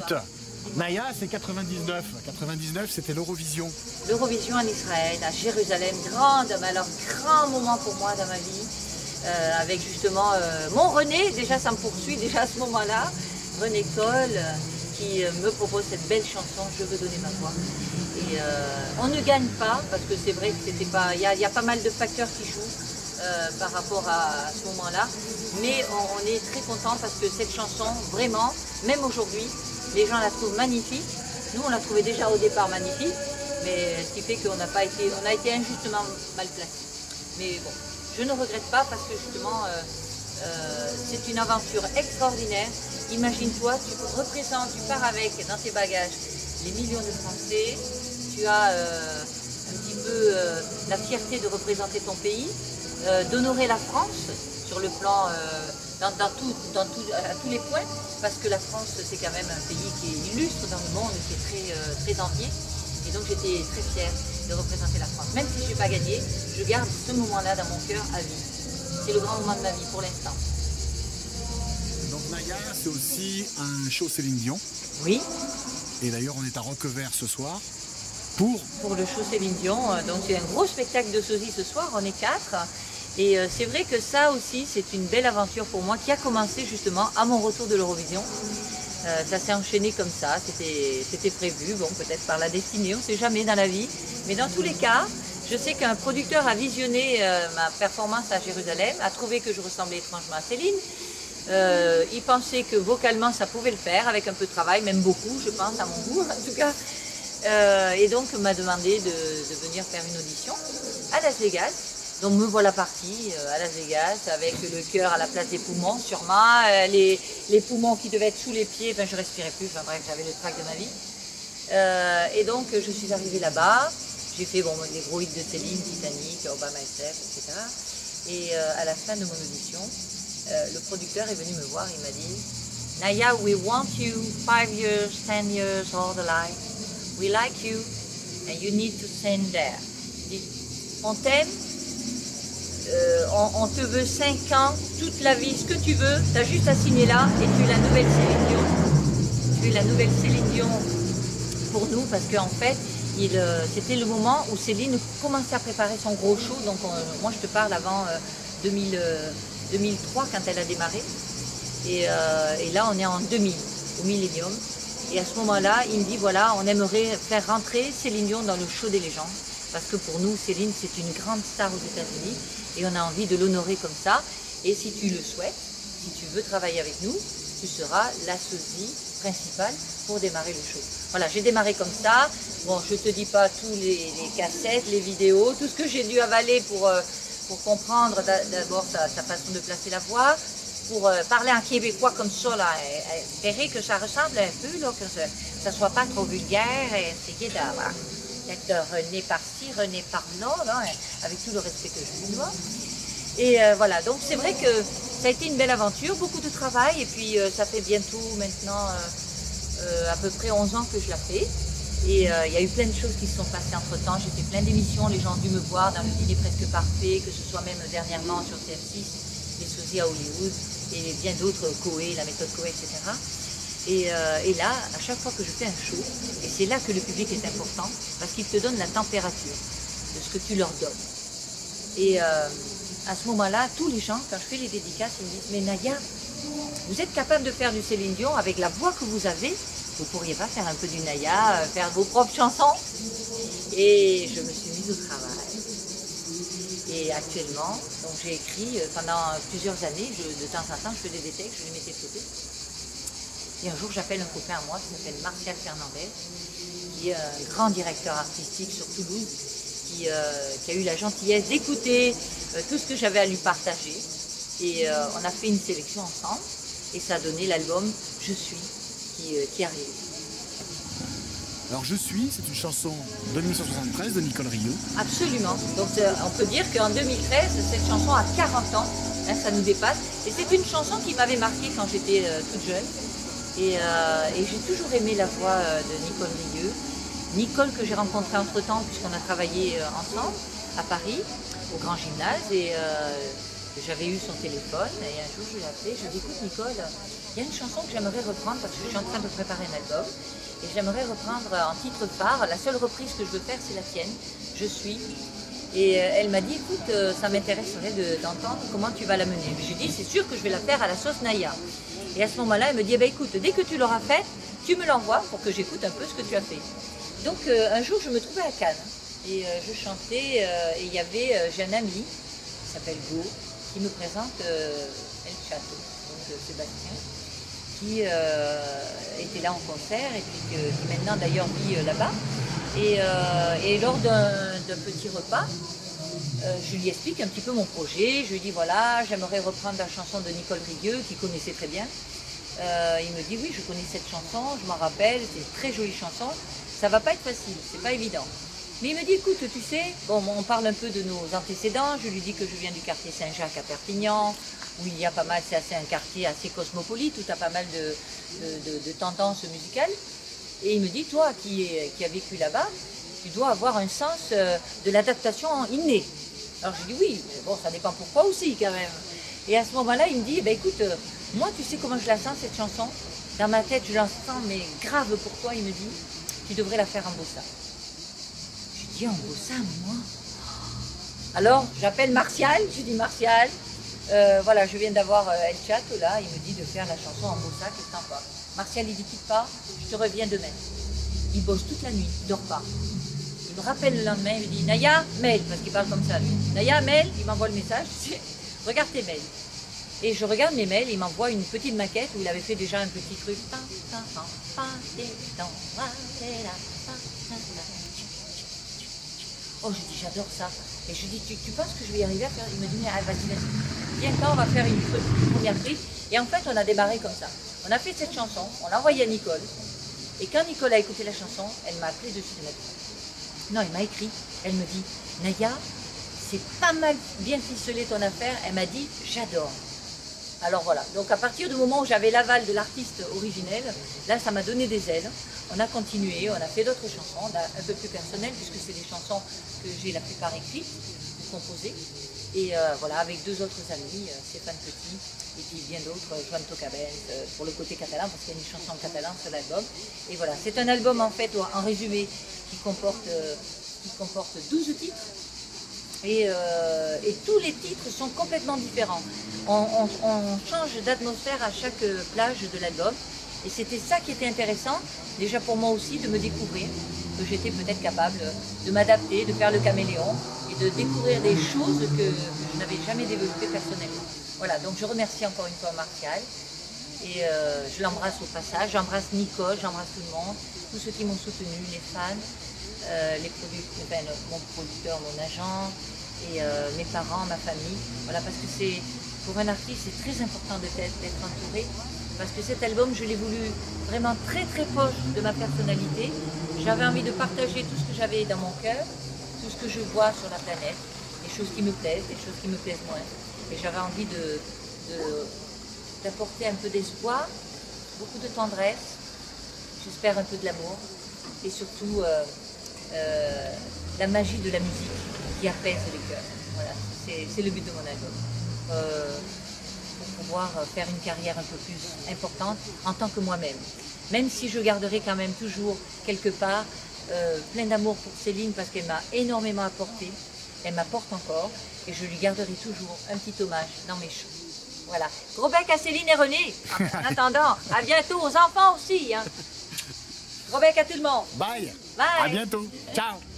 écoute, Naya, c'est 99. 99, c'était l'Eurovision. L'Eurovision en Israël, à Jérusalem, grand moment pour moi dans ma vie. Avec justement mon René, déjà ça me poursuit déjà à ce moment-là. René Coll qui me propose cette belle chanson « Je veux donner ma voix ». Et on ne gagne pas, parce que c'est vrai que c'était pas. Il y a pas mal de facteurs qui jouent par rapport à ce moment-là. Mais on est très content parce que cette chanson, vraiment, même aujourd'hui, les gens la trouvent magnifique. Nous, on la trouvait déjà au départ magnifique, mais ce qui fait qu'on n'a pas été, on a été injustement mal placé. Mais bon, je ne regrette pas parce que justement, c'est une aventure extraordinaire. Imagine-toi, tu pars avec dans tes bagages les millions de Français, tu as un petit peu la fierté de représenter ton pays, d'honorer la France sur le plan, à tous les points, parce que la France c'est quand même un pays qui est illustre dans le monde, qui est très envié, et donc j'étais très fière de représenter la France. Même si je n'ai pas gagné, je garde ce moment-là dans mon cœur à vie. C'est le grand moment de ma vie pour l'instant. Donc Naya, c'est aussi un show Céline Dion. Oui. Et d'ailleurs, on est à Roquevert ce soir pour le show Céline Dion. Donc c'est un gros spectacle de sosie ce soir, on est 4. Et c'est vrai que ça aussi, c'est une belle aventure pour moi qui a commencé justement à mon retour de l'Eurovision. Ça s'est enchaîné comme ça, c'était prévu, bon peut-être par la destinée, on ne sait jamais dans la vie. Mais dans tous les cas, je sais qu'un producteur a visionné ma performance à Jérusalem, a trouvé que je ressemblais étrangement à Céline. Il pensait que vocalement ça pouvait le faire, avec un peu de travail, même beaucoup je pense, à mon goût en tout cas. Et donc m'a demandé de venir faire une audition à Las Vegas. Donc me voilà partie à Las Vegas avec le cœur à la place des poumons sûrement, les poumons qui devaient être sous les pieds, enfin je respirais plus, enfin bref j'avais le trac de ma vie. Et donc je suis arrivée là-bas, j'ai fait les gros hits de Céline, Titanic, All By Myself, etc. Et à la fin de mon audition, le producteur est venu me voir, il m'a dit « Naya, we want you 5 years, 10 years, all the life. We like you and you need to sing there. » Il dit « On t'aime, on te veut 5 ans, toute la vie, ce que tu veux, tu as juste à signer là et tu es la nouvelle Céline Dion. Tu es la nouvelle Céline Dion pour nous parce qu'en fait, c'était le moment où Céline commençait à préparer son gros show. Donc moi je te parle avant 2003 quand elle a démarré. Et là on est en 2000, au millénium. Et à ce moment-là, il me dit voilà, on aimerait faire rentrer Céline Dion dans le show des légendes. Parce que pour nous, Céline, c'est une grande star aux États-Unis et on a envie de l'honorer comme ça. Et si tu le souhaites, si tu veux travailler avec nous, tu seras la sosie principale pour démarrer le show. Voilà, j'ai démarré comme ça. Bon, je ne te dis pas tous les cassettes, les vidéos, tout ce que j'ai dû avaler pour comprendre d'abord sa façon de placer la voix, pour parler en québécois comme ça, là, espérer que ça ressemble un peu, là, que ça ne soit pas trop vulgaire, et essayer d'avoir peut-être René par-ci, René par-là, là, avec tout le respect que je lui dois. Et voilà, donc c'est vrai que ça a été une belle aventure, beaucoup de travail, et puis ça fait bientôt maintenant à peu près 11 ans que je la fais. Et il y a eu plein de choses qui se sont passées entre-temps, j'ai fait plein d'émissions, les gens ont dû me voir dans le Dîner Presque Parfait, que ce soit même dernièrement sur TF6, les sosies à Hollywood, et bien d'autres, Coé, la méthode Coé, etc. Et là, à chaque fois que je fais un show, et c'est là que le public est important, parce qu'il te donne la température de ce que tu leur donnes. Et à ce moment-là, tous les gens, quand je fais les dédicaces, ils me disent « Mais Naya, vous êtes capable de faire du Céline Dion avec la voix que vous avez, vous ne pourriez pas faire un peu du Naya, faire vos propres chansons ?» Et je me suis mise au travail. Et actuellement, donc j'ai écrit pendant plusieurs années, de temps en temps, je faisais des textes, je les mettais de côté. Et un jour, j'appelle un copain à moi qui s'appelle Martial Fernandez, qui est un grand directeur artistique sur Toulouse, qui a eu la gentillesse d'écouter tout ce que j'avais à lui partager. Et on a fait une sélection ensemble, et ça a donné l'album « Je suis » qui arrive. Alors Je suis, c'est une chanson de 1973 de Nicole Rieu. Absolument. Donc on peut dire qu'en 2013, cette chanson a 40 ans, hein, ça nous dépasse. Et c'est une chanson qui m'avait marquée quand j'étais toute jeune. Et j'ai toujours aimé la voix de Nicole Rieu. Nicole que j'ai rencontrée entre-temps, puisqu'on a travaillé ensemble à Paris, au Grand Gymnase. Et j'avais eu son téléphone. Et un jour, je l'ai appelée. Je lui ai dit, écoute Nicole, il y a une chanson que j'aimerais reprendre parce que je suis en train de préparer un album. Et j'aimerais reprendre en titre phare, la seule reprise que je veux faire, c'est la tienne, Je suis. Et elle m'a dit, écoute, ça m'intéresserait d'entendre comment tu vas la mener. Je lui ai dit, c'est sûr que je vais la faire à la sauce Naya. Et à ce moment-là, elle me dit, eh ben, écoute, dès que tu l'auras faite, tu me l'envoies pour que j'écoute un peu ce que tu as fait. Donc un jour, je me trouvais à Cannes et je chantais et il y avait, j'ai un ami qui s'appelle Go, qui me présente El Chato, donc Sébastien, qui était là en concert et puis qui maintenant d'ailleurs vit là-bas. Et lors d'un petit repas, je lui explique un petit peu mon projet. Je lui dis voilà, j'aimerais reprendre la chanson de Nicole Rigueux, qu'il connaissait très bien. Il me dit oui, je connais cette chanson, je m'en rappelle, c'est une très jolie chanson. Ça va pas être facile, c'est pas évident. Mais il me dit écoute, tu sais, bon, on parle un peu de nos antécédents. Je lui dis que je viens du quartier Saint-Jacques à Perpignan, où il y a pas mal, c'est un quartier assez cosmopolite, où tu as pas mal de tendances musicales. Et il me dit, toi qui as vécu là-bas, tu dois avoir un sens de l'adaptation inné. Alors je dis oui, mais bon, ça dépend pourquoi aussi quand même. Et à ce moment-là, il me dit, eh ben, écoute, moi tu sais comment je la sens cette chanson? Dans ma tête, je la sens, mais grave pour toi, il me dit, tu devrais la faire en bossa. Je dis en bossa, moi? Alors j'appelle Martial, je dis Martial, voilà, je viens d'avoir El Chato là, il me dit de faire la chanson en bossa, qu'est-ce que t'en penses? Martial, il dit quitte pas, je te reviens demain. Il bosse toute la nuit, il dort pas. Il me rappelle le lendemain, il me dit Naya, mail, parce qu'il parle comme ça lui. Naya, mail, il m'envoie le message, regarde tes mails. Et je regarde mes mails, il m'envoie une petite maquette où il avait fait déjà un petit truc. Oh, je dis j'adore ça. Et je dis tu penses que je vais y arriver à faire? Il me dit ah, vas-y, vas-y. Viens quand on va faire une première prise. Et en fait, on a démarré comme ça. On a fait cette chanson, on l'a envoyée à Nicole. Et quand Nicole a écouté la chanson, elle m'a appelé dessus de mettre. Non, elle m'a écrit. Elle me dit Naya, c'est pas mal bien ficelé ton affaire. Elle m'a dit j'adore. Alors voilà, donc à partir du moment où j'avais l'aval de l'artiste originel, là ça m'a donné des ailes. On a continué, on a fait d'autres chansons, un peu plus personnelles, puisque c'est des chansons que j'ai la plupart écrites ou composées. Et voilà, avec deux autres amis, Stéphane Petit et puis bien d'autres, Joan Tocabens, pour le côté catalan, parce qu'il y a une chanson en catalan sur l'album. Et voilà, c'est un album en fait, en résumé, qui comporte 12 titres. Et tous les titres sont complètement différents. On change d'atmosphère à chaque plage de l'album. Et c'était ça qui était intéressant, déjà pour moi aussi, de me découvrir, que j'étais peut-être capable de m'adapter, de faire le caméléon et de découvrir des choses que je n'avais jamais développées personnellement. Voilà, donc je remercie encore une fois Martial. Et je l'embrasse au passage, j'embrasse Nicole, j'embrasse tout le monde, tous ceux qui m'ont soutenu, les fans, mon producteur, mon agent, et mes parents, ma famille. Voilà, parce que c'est pour un artiste, c'est très important d'être entouré. Parce que cet album, je l'ai voulu vraiment très très proche de ma personnalité. J'avais envie de partager tout ce que j'avais dans mon cœur, tout ce que je vois sur la planète, des choses qui me plaisent, des choses qui me plaisent moins. Et j'avais envie d'apporter un peu d'espoir, beaucoup de tendresse, j'espère un peu de l'amour, et surtout la magie de la musique qui apaise les cœurs. Voilà, c'est le but de mon album. Pour pouvoir faire une carrière un peu plus importante en tant que moi-même. Même si je garderai quand même toujours quelque part plein d'amour pour Céline parce qu'elle m'a énormément apporté, elle m'apporte encore et je lui garderai toujours un petit hommage dans mes shows. Voilà. Gros bec à Céline et René. En attendant, à bientôt aux enfants aussi. Hein. Gros bec à tout le monde. Bye. Bye. À bientôt. Ciao.